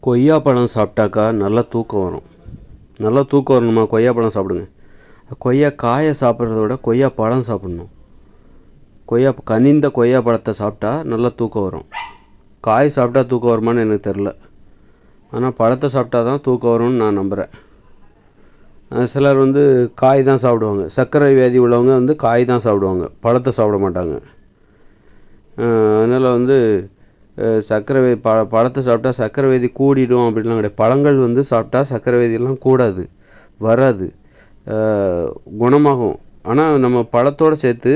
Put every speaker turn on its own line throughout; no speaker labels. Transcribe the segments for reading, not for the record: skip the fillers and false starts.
கொய்யாப்பழம் சாப்பிட்டாக்கா நல்லா தூக்கம் வரும். நல்லா தூக்கம் வரணுமா, கொய்யாப்பழம் சாப்பிடுங்க. கொய்யா காயை சாப்பிட்றத விட கொய்யா பழம் சாப்பிட்ணும். கனிந்த கொய்யா பழத்தை சாப்பிட்டா நல்லா தூக்கம் வரும். காய் சாப்பிட்டா தூக்கம் வருமானு எனக்கு தெரில, ஆனால் பழத்தை சாப்பிட்டா தான் தூக்கம் வரும்னு நான் நம்புகிறேன். சிலர் காய் தான் சாப்பிடுவாங்க. சர்க்கரை வியாதி உள்ளவங்க காய் தான் சாப்பிடுவாங்க, பழத்தை சாப்பிட மாட்டாங்க. அதனால் சர்க்கரை பழத்தை சாப்பிட்டா சர்க்கரை வியாதி கூடிடும் அப்படின்லாம் கிடையாது. பழங்கள் சாப்பிட்டா சர்க்கரை வியாதியெல்லாம் கூடாது, வராது, குணமாகும். ஆனால் நம்ம பழத்தோடு சேர்த்து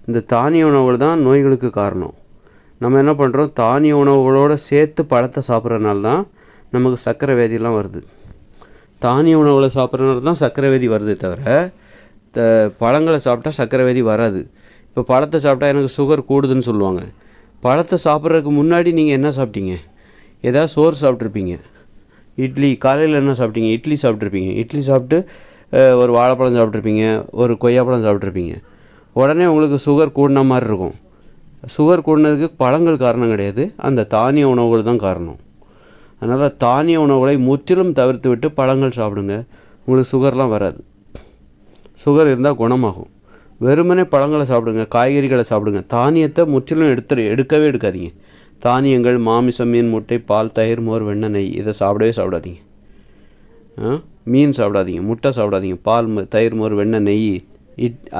இந்த தானிய உணவுகள் தான் நோய்களுக்கு காரணம். நம்ம என்ன பண்ணுறோம், தானிய உணவுகளோடு சேர்த்து பழத்தை சாப்பிட்றதுனால தான் நமக்கு சர்க்கரை வியாதியெல்லாம் வருது. தானிய உணவுகளை சாப்பிட்றதுனால தான் சர்க்கரை வியாதி வருதே தவிர பழங்களை சாப்பிட்டா சர்க்கரை வியாதி வராது. இப்போ பழத்தை சாப்பிட்டா எனக்கு சுகர் கூடுதுன்னு சொல்லுவாங்க. பழத்தை சாப்பிட்றதுக்கு முன்னாடி நீங்கள் என்ன சாப்பிட்டீங்க? ஏதாவது சோறு சாப்பிட்ருப்பீங்க, இட்லி. காலையில் என்ன சாப்பிட்டீங்க? இட்லி சாப்பிட்ருப்பீங்க. இட்லி சாப்பிட்டு ஒரு வாழைப்பழம் சாப்பிட்ருப்பீங்க, ஒரு கொய்யாப்பழம் சாப்பிட்ருப்பீங்க. உடனே உங்களுக்கு சுகர் கூடின மாதிரி இருக்கும். சுகர் கூடினதுக்கு பழங்கள் காரணம் கிடையாது, அந்த தானிய உணவுகள் தான் காரணம். அதனால் தானிய உணவுகளை முற்றிலும் தவிர்த்து விட்டு பழங்கள் சாப்பிடுங்க, உங்களுக்கு சுகர்லாம் வராது. சுகர் இருந்தால் குணமாகும். வெறுமனே பழங்களை சாப்பிடுங்க, காய்கறிகளை சாப்பிடுங்க. தானியத்தை முற்றிலும் எடுக்கவே எடுக்காதீங்க. தானியங்கள், மாமிசம், மீன், முட்டை, பால், தயிர், மோர், வெண்ணெய், நெய் இதை சாப்பிடாதீங்க. மீன் சாப்பிடாதீங்க, முட்டை சாப்பிடாதீங்க, பால், தயிர், மோர், வெண்ணெய், நெய்,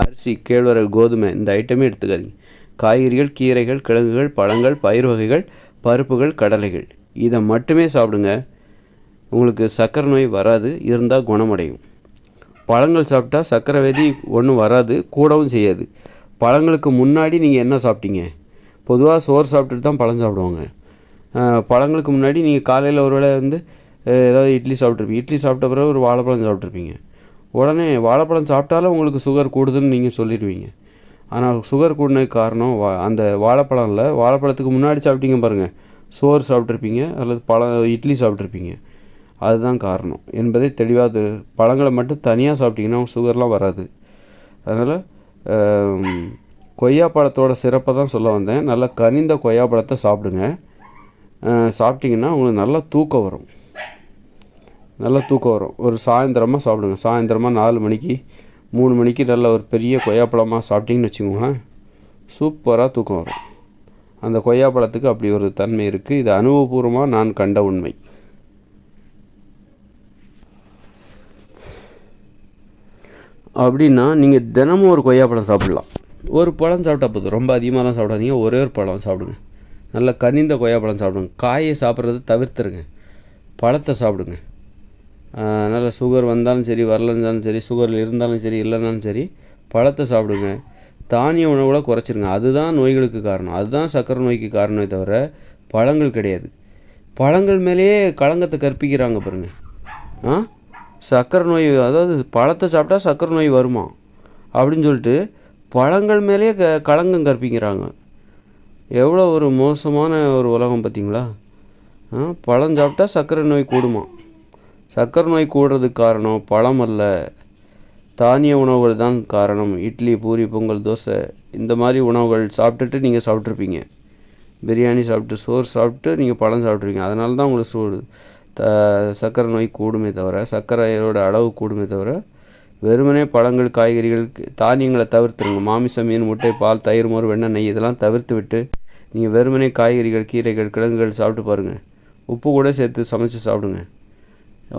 அரிசி, கேழ்வரகு, கோதுமை இந்த ஐட்டமே எடுத்துக்காதீங்க. காய்கறிகள், கீரைகள், கிழங்குகள், பழங்கள், பயிர் வகைகள், பருப்புகள், கடலைகள் இதை மட்டுமே சாப்பிடுங்க. உங்களுக்கு சர்க்கரை நோய் வராது, இருந்தால் குணமடையும். பழங்கள் சாப்பிட்டா சர்க்கரை வியாதி ஒன்றும் வராது, கூடவும் செய்யாது. பழங்களுக்கு முன்னாடி நீங்கள் என்ன சாப்பிட்டீங்க? பொதுவாக சோறு சாப்பிட்டுட்டு தான் பழம் சாப்பிடுவாங்க. பழங்களுக்கு முன்னாடி நீங்கள் காலையில் ஒரு வேளை ஏதாவது இட்லி சாப்பிட்ருப்பீங்க. இட்லி சாப்பிட்ட பிறகு ஒரு வாழைப்பழம் சாப்பிட்ருப்பீங்க. உடனே வாழைப்பழம் சாப்பிட்டாலும் உங்களுக்கு சுகர் கூடுதுன்னு நீங்கள் சொல்லிடுவீங்க. ஆனால் சுகர் கூடுனதுக்கு காரணம் அந்த வாழைப்பழம் இல்லை. வாழைப்பழத்துக்கு முன்னாடி சாப்பிட்டீங்க பாருங்கள், சோறு சாப்பிட்ருப்பீங்க அல்லது இட்லி சாப்பிட்ருப்பீங்க. அதுதான் காரணம் என்பதை தெளிவாக. பழங்களை மட்டும் தனியாக சாப்பிட்டிங்கன்னா சுகர்லாம் வராது. அதனால் கொய்யாப்பழத்தோட சிறப்பை தான் சொல்ல வந்தேன். நல்லா கனிந்த கொய்யாப்பழத்தை சாப்பிடுங்க. சாப்பிட்டிங்கன்னா உங்களுக்கு நல்லா தூக்கம் வரும். ஒரு சாயந்தரமாக சாப்பிடுங்க. சாயந்தரமாக 4 மணிக்கு 3 மணிக்கு நல்ல ஒரு பெரிய கொய்யாப்பழமாக சாப்பிட்டிங்கன்னு வச்சுக்கோங்களேன், சூப்பராக தூக்கம் வரும். அந்த கொய்யாப்பழத்துக்கு அப்படி ஒரு தன்மை இருக்குது. இது அனுபவபூர்வமாக நான் கண்ட உண்மை. அப்படின்னா நீங்கள் தினமும் ஒரு கொய்யாப்பழம் சாப்பிட்லாம். ஒரு பழம் சாப்பிட்டா போதும், ரொம்ப அதிகமாகலாம் சாப்பிடாதீங்க. ஒரே ஒரு பழம் சாப்பிடுங்க. நல்ல கனிந்த கொய்யாப்பழம் சாப்பிடுங்க. காயை சாப்பிட்றது தவிர்த்துருங்க, பழத்தை சாப்பிடுங்க. நல்ல சுகர் வந்தாலும் சரி, வரலன்னாலும் சரி, சுகர் இருந்தாலும் சரி, இல்லைனாலும் சரி, பழத்தை சாப்பிடுங்க. தானிய உணவுகளை குறைச்சிருங்க. அதுதான் நோய்களுக்கு காரணம், அதுதான் சர்க்கரை நோய்க்கு காரணமே தவிர பழங்கள் கிடையாது. பழங்கள் மேலேயே களங்கத்தை கற்பிக்கிறாங்க பாருங்கள். சர்க்கரை நோய், அதாவது பழத்தை சாப்பிட்டா சர்க்கரை நோய் வருமா அப்படின்னு சொல்லிட்டு பழங்கள் மேலேயே களங்கம் கற்பிக்கிறாங்க. எவ்வளோ ஒரு மோசமான ஒரு உலகம் பார்த்திங்களா? பழம் சாப்பிட்டா சர்க்கரை நோய் கூடுமா? சர்க்கரை நோய் கூடுறதுக்கு காரணம் பழம் அல்ல, தானிய உணவுகள் தான் காரணம். இட்லி, பூரி, பொங்கல், தோசை இந்த மாதிரி உணவுகள் சாப்பிட்டுட்டு நீங்கள் சாப்பிட்ருப்பீங்க. பிரியாணி சாப்பிட்டு, சோறு சாப்பிட்டு நீங்கள் பழம் சாப்பிட்ருப்பீங்க. அதனால தான் உங்களுக்கு சர்க்கரை நோய் கூடுமே தவிர, சர்க்கரையோட அளவு கூடுமே தவிர, வெறுமனே பழங்கள், காய்கறிகள், தானியங்களை தவிர்த்துருங்க. மாமிசம், மீன், முட்டை, பால், தயிர், மோர், வெண்ணெய், நெய் இதெல்லாம் தவிர்த்து விட்டு நீங்கள் வெறுமனே காய்கறிகள், கீரைகள், கிழங்குகள் சாப்பிட்டு பாருங்கள். உப்பு கூட சேர்த்து சமைச்சு சாப்பிடுங்க.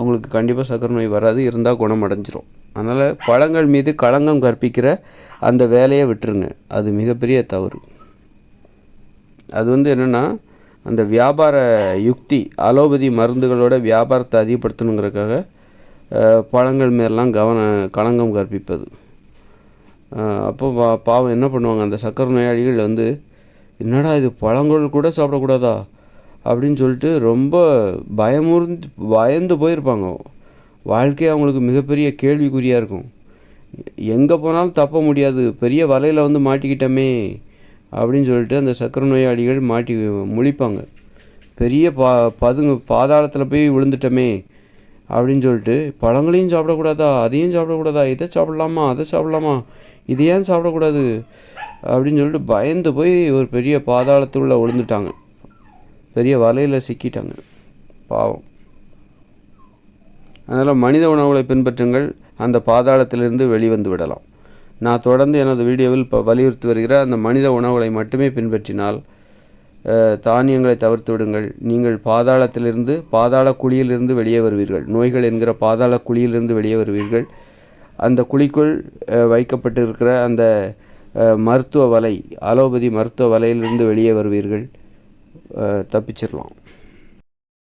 உங்களுக்கு கண்டிப்பாக சர்க்கரை நோய் வராது, இருந்தால் குணமடைஞ்சிரும். அதனால் பழங்கள் மீது களங்கம் கற்பிக்கிற அந்த வேலையை விட்டுருங்க. அது மிகப்பெரிய தவறு. அது என்னென்னா, அந்த வியாபார யுக்தி, அலோபதி மருந்துகளோட வியாபாரத்தை அதிகப்படுத்தணுங்கிறதுக்காக பழங்கள் மேலாம் களங்கம் கற்பிப்பது. அப்போ பாவம் என்ன பண்ணுவாங்க, அந்த சர்க்கரை நோயாளிகள் என்னடா இது, பழங்கள் கூட சாப்பிடக்கூடாதா அப்படின்னு சொல்லிட்டு ரொம்ப பயந்து போயிருப்பாங்க. வாழ்க்கையே அவங்களுக்கு மிகப்பெரிய கேள்விக்குறியாக இருக்கும். எங்கே போனாலும் தப்ப முடியாது, பெரிய வலையில் மாட்டிக்கிட்டோமே அப்படின்னு சொல்லிட்டு அந்த சர்க்கரை நோயாளிகள் முழிப்பாங்க. பெரிய பாதாளத்தில் போய் விழுந்துட்டோமே அப்படின்னு சொல்லிட்டு பழங்களையும் சாப்பிடக்கூடாதா, அதையும் சாப்பிடக்கூடாதா, இதை சாப்பிடலாமா, அதை சாப்பிடலாமா, இது ஏன் சாப்பிடக்கூடாது அப்படின்னு சொல்லிட்டு பயந்து போய் ஒரு பெரிய பாதாளத்துக்குள்ளே விழுந்துட்டாங்க, பெரிய வலையில் சிக்கிட்டாங்க பாவம். அதனால் மனித உணவுகளை பின்பற்றுங்கள், அந்த பாதாளத்திலிருந்து வெளிவந்து விடலாம். நான் தொடர்ந்து எனது வீடியோவில் வலியுறுத்தி வருகிற அந்த மனித உணவுகளை மட்டுமே பின்பற்றினால் தானியங்களை தவிர்த்து விடுங்கள். நீங்கள் பாதாள குழியிலிருந்து வெளியே வருவீர்கள். நோய்கள் என்கிற பாதாள குழியிலிருந்து வெளியே வருவீர்கள். அந்த குழிக்குள் வைக்கப்பட்டு இருக்கிற அந்த மருத்துவ வலை, அலோபதி மருத்துவ வலையிலிருந்து வெளியே வருவீர்கள். தப்பிச்சிடலாம்.